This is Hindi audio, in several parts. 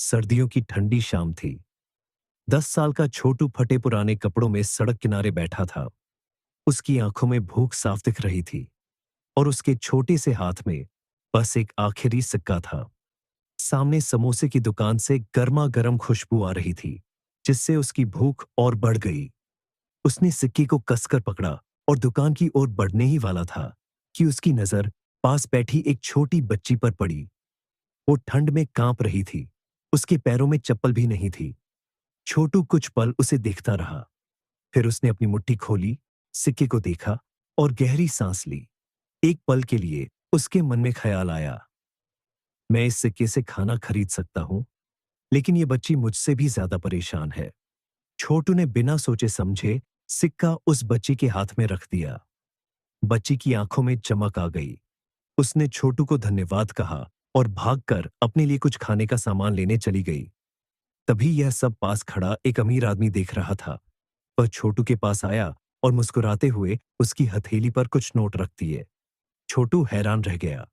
सर्दियों की ठंडी शाम थी। 10 साल का छोटू फटे पुराने कपड़ों में सड़क किनारे बैठा था। उसकी आंखों में भूख साफ दिख रही थी और उसके छोटे से हाथ में बस एक आखिरी सिक्का था। सामने समोसे की दुकान से गर्मा गर्म खुशबू आ रही थी, जिससे उसकी भूख और बढ़ गई। उसने सिक्के को कसकर पकड़ा और दुकान की ओर बढ़ने ही वाला था कि उसकी नजर पास बैठी एक छोटी बच्ची पर पड़ी। वो ठंड में कांप रही थी। उसके पैरों में चप्पल भी नहीं थी। छोटू कुछ पल उसे देखता रहा। फिर उसने अपनी मुट्ठी खोली, सिक्के को देखा और गहरी सांस ली। एक पल के लिए उसके मन में ख्याल आया, मैं इस सिक्के से खाना खरीद सकता हूं, लेकिन ये बच्ची मुझसे भी ज्यादा परेशान है। छोटू ने बिना सोचे समझे सिक्का उस बच्ची के हाथ में रख दिया। बच्ची की आंखों में चमक आ गई। उसने छोटू को धन्यवाद कहा और भागकर अपने लिए कुछ खाने का सामान लेने चली गई। तभी यह सब पास खड़ा एक अमीर आदमी देख रहा था। वह छोटू के पास आया और मुस्कुराते हुए उसकी हथेली पर कुछ नोट रख दिए। छोटू हैरान रह गया।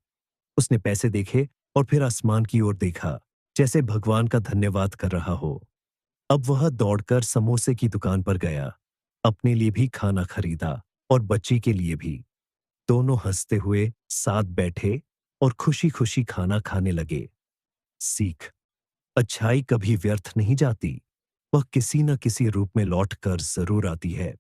उसने पैसे देखे और फिर आसमान की ओर देखा, जैसे भगवान का धन्यवाद कर रहा हो। अब वह दौड़कर समोसे की दुकान पर गया। अपने लिए भी खाना खरीदा और बच्ची के लिए भी। दोनों हंसते हुए साथ बैठे और खुशी खुशी खाना खाने लगे। सीख, अच्छाई कभी व्यर्थ नहीं जाती। वह किसी न किसी रूप में लौट कर जरूर आती है।